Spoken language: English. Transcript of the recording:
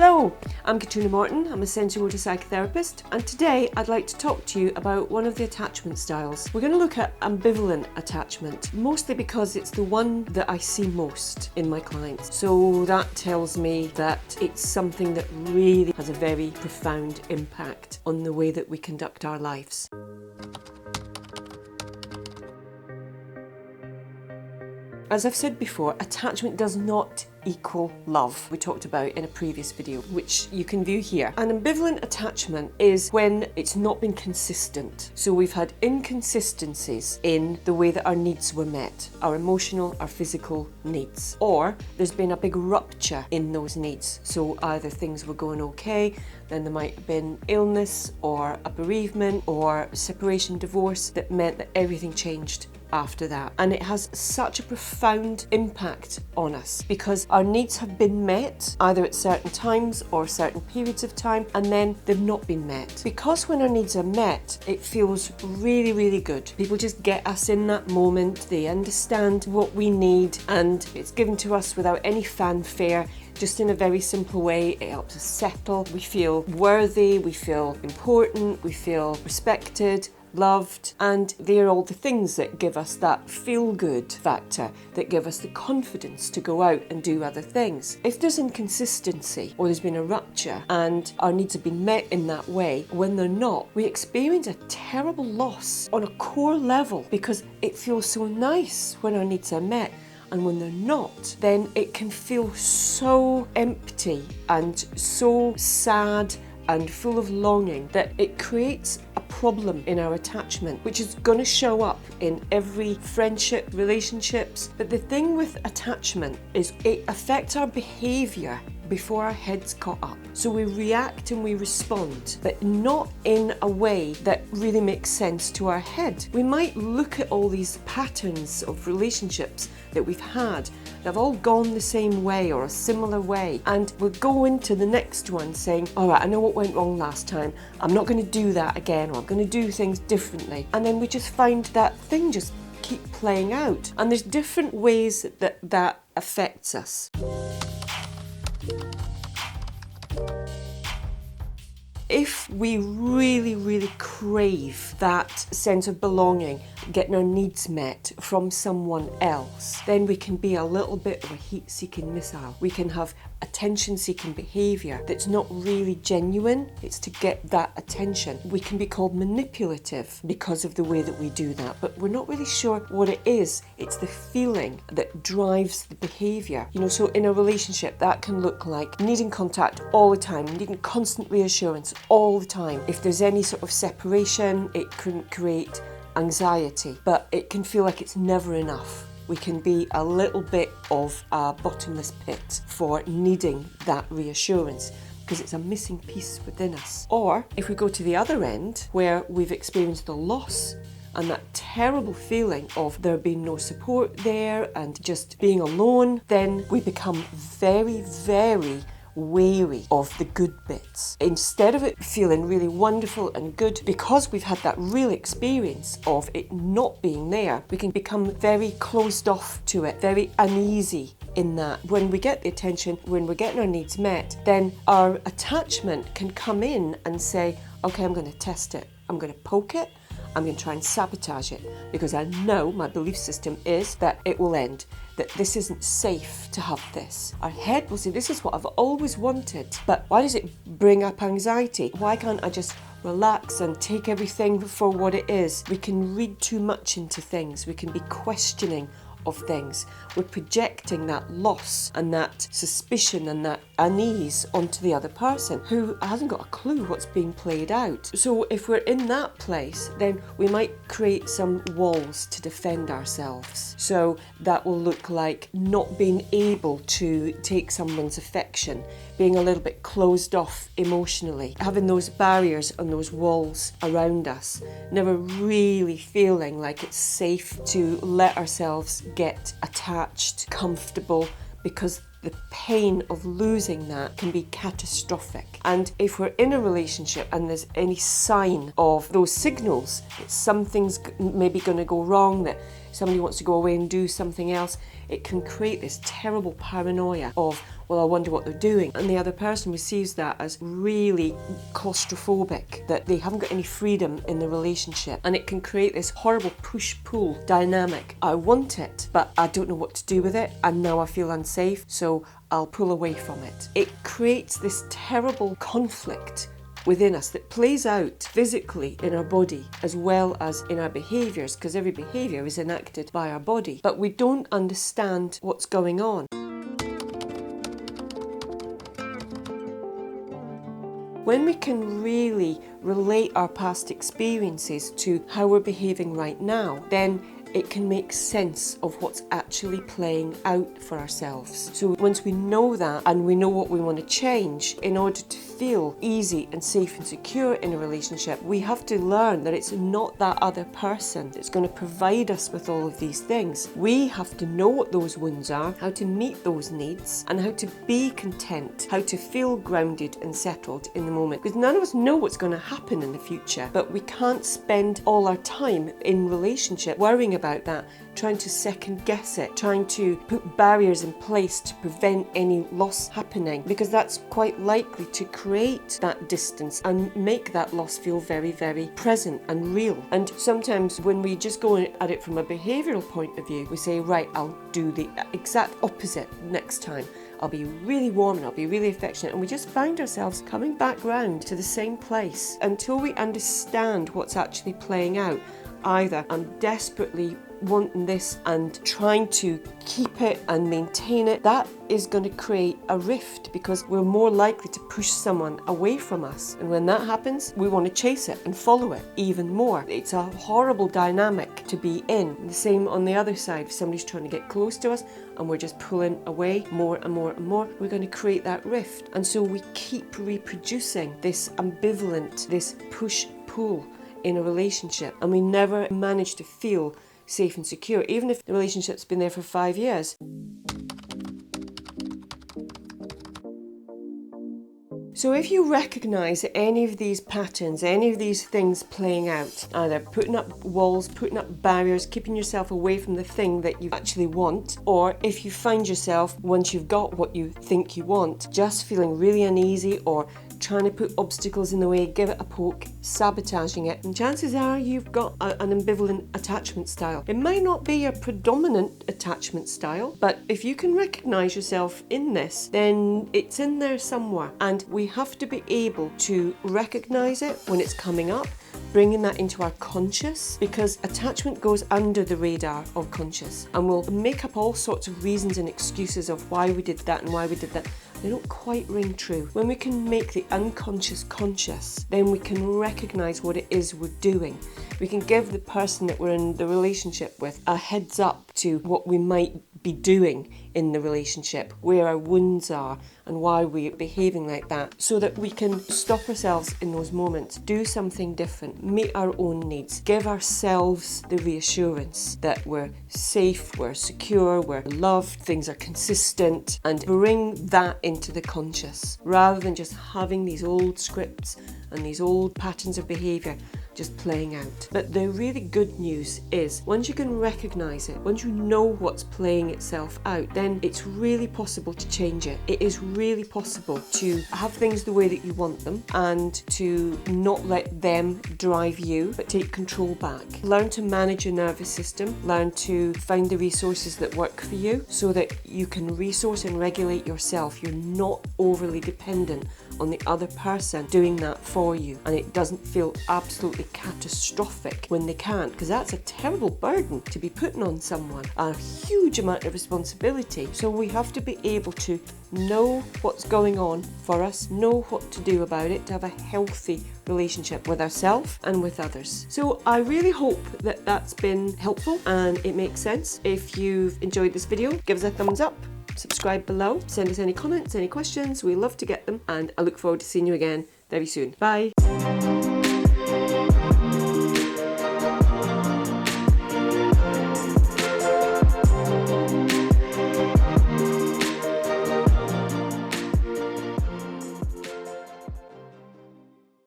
Hello, I'm Catriona Morten. I'm a sensory psychotherapist, and today I'd like to talk to you about one of the attachment styles. We're going to look at ambivalent attachment, mostly because it's the one that I see most in my clients. So that tells me that it's something that really has a very profound impact on the way that we conduct our lives. As I've said before, attachment does not equal love, we talked about in a previous video, which you can view here. An ambivalent attachment is when it's not been consistent. So we've had inconsistencies in the way that our needs were met, our emotional, our physical needs. Or there's been a big rupture in those needs. So either things were going okay, then there might have been illness or a bereavement or separation, divorce that meant that everything changed after that. And it has such a profound impact on us because our needs have been met either at certain times or certain periods of time, and then they've not been met. Because when our needs are met, it feels really, really good. People just get us in that moment, they understand what we need, and it's given to us without any fanfare. Just in a very simple way, it helps us settle. We feel worthy, we feel important, we feel respected, loved, and they're all the things that give us that feel-good factor, that give us the confidence to go out and do other things. If there's inconsistency or there's been a rupture and our needs have been met in that way, when they're not, we experience a terrible loss on a core level because it feels so nice when our needs are met. And when they're not, then it can feel so empty and so sad and full of longing that it creates a problem in our attachment, which is going to show up in every friendship, relationships. But the thing with attachment is it affects our behaviour before our heads caught up. So we react and we respond, but not in a way that really makes sense to our head. We might look at all these patterns of relationships that we've had that have all gone the same way or a similar way, and we'll go into the next one saying, all right, I know what went wrong last time, I'm not going to do that again, or I'm going to do things differently. And then we just find that thing just keep playing out. And there's different ways that affects us. If we really, really crave that sense of belonging, getting our needs met from someone else, then we can be a little bit of a heat-seeking missile. We can have attention-seeking behaviour that's not really genuine. It's to get that attention. We can be called manipulative because of the way that we do that, but we're not really sure what it is. It's the feeling that drives the behaviour. So in a relationship, that can look like needing contact all the time, needing constant reassurance all the time. If there's any sort of separation, it can create anxiety, but it can feel like it's never enough. We can be a little bit of a bottomless pit for needing that reassurance because it's a missing piece within us. Or if we go to the other end, where we've experienced the loss and that terrible feeling of there being no support there and just being alone, then we become very, very wary of the good bits. Instead of it feeling really wonderful and good, because we've had that real experience of it not being there, we can become very closed off to it, very uneasy in that. When we get the attention, when we're getting our needs met, then our attachment can come in and say, okay, I'm going to test it, I'm going to poke it, I'm going to try and sabotage it because I know my belief system is that it will end, that this isn't safe to have this. Our head will say, this is what I've always wanted, but why does it bring up anxiety? Why can't I just relax and take everything for what it is? We can read too much into things. We can be questioning of things. We're projecting that loss and that suspicion and that unease onto the other person who hasn't got a clue what's being played out. So if we're in that place, then we might create some walls to defend ourselves. So that will look like not being able to take someone's affection, being a little bit closed off emotionally, having those barriers and those walls around us, never really feeling like it's safe to let ourselves get attached, comfortable, because the pain of losing that can be catastrophic. And if we're in a relationship and there's any sign of those signals that something's maybe going to go wrong, that somebody wants to go away and do something else, it can create this terrible paranoia of, well, I wonder what they're doing. And the other person receives that as really claustrophobic, that they haven't got any freedom in the relationship. And it can create this horrible push-pull dynamic. I want it, but I don't know what to do with it. And now I feel unsafe, so I'll pull away from it. It creates this terrible conflict within us that plays out physically in our body as well as in our behaviours, because every behaviour is enacted by our body. But we don't understand what's going on. When we can really relate our past experiences to how we're behaving right now, then it can make sense of what's actually playing out for ourselves. So once we know that and we know what we want to change, in order to feel easy and safe and secure in a relationship, we have to learn that it's not that other person that's going to provide us with all of these things. We have to know what those wounds are, how to meet those needs, and how to be content, how to feel grounded and settled in the moment. Because none of us know what's going to happen in the future, but we can't spend all our time in relationship worrying about that, trying to second guess it, trying to put barriers in place to prevent any loss happening, because that's quite likely to create that distance and make that loss feel very, very present and real. And sometimes when we just go at it from a behavioural point of view, we say, right, I'll do the exact opposite next time. I'll be really warm and I'll be really affectionate, and we just find ourselves coming back round to the same place until we understand what's actually playing out. Either I'm desperately wanting this and trying to keep it and maintain it, that is going to create a rift, because we're more likely to push someone away from us. And when that happens, we want to chase it and follow it even more. It's a horrible dynamic to be in. The same on the other side. If somebody's trying to get close to us and we're just pulling away more and more and more, we're going to create that rift. And so we keep reproducing this ambivalent, this push-pull in a relationship, and we never manage to feel safe and secure, even if the relationship's been there for 5 years. So if you recognise any of these patterns, any of these things playing out, either putting up walls, putting up barriers, keeping yourself away from the thing that you actually want, or if you find yourself, once you've got what you think you want, just feeling really uneasy or trying to put obstacles in the way, give it a poke, sabotaging it, and chances are you've got an ambivalent attachment style. It might not be a predominant attachment style, but if you can recognise yourself in this, then it's in there somewhere, and we have to be able to recognise it when it's coming up, bringing that into our conscious, because attachment goes under the radar of conscious, and we'll make up all sorts of reasons and excuses of why we did that and why we did that. They don't quite ring true. When we can make the unconscious conscious, then we can recognise what it is we're doing. We can give the person that we're in the relationship with a heads up to what we might be doing in the relationship, where our wounds are and why we're behaving like that, so that we can stop ourselves in those moments, do something different, meet our own needs, give ourselves the reassurance that we're safe, we're secure, we're loved, things are consistent, and bring that into the conscious, rather than just having these old scripts and these old patterns of behaviour just playing out. But the really good news is, once you can recognise it, once you know what's playing itself out, then it's really possible to change it. It is really possible to have things the way that you want them, and to not let them drive you, but take control back. Learn to manage your nervous system, learn to find the resources that work for you, so that you can resource and regulate yourself. You're not overly dependent on the other person doing that for you, and it doesn't feel absolutely catastrophic when they can't, because that's a terrible burden to be putting on someone, a huge amount of responsibility. So we have to be able to know what's going on for us, know what to do about it, to have a healthy relationship with ourselves and with others. So I really hope that that's been helpful and it makes sense. If you've enjoyed this video, give us a thumbs up, subscribe below, send us any comments, any questions. We love to get them, and I look forward to seeing you again very soon. Bye.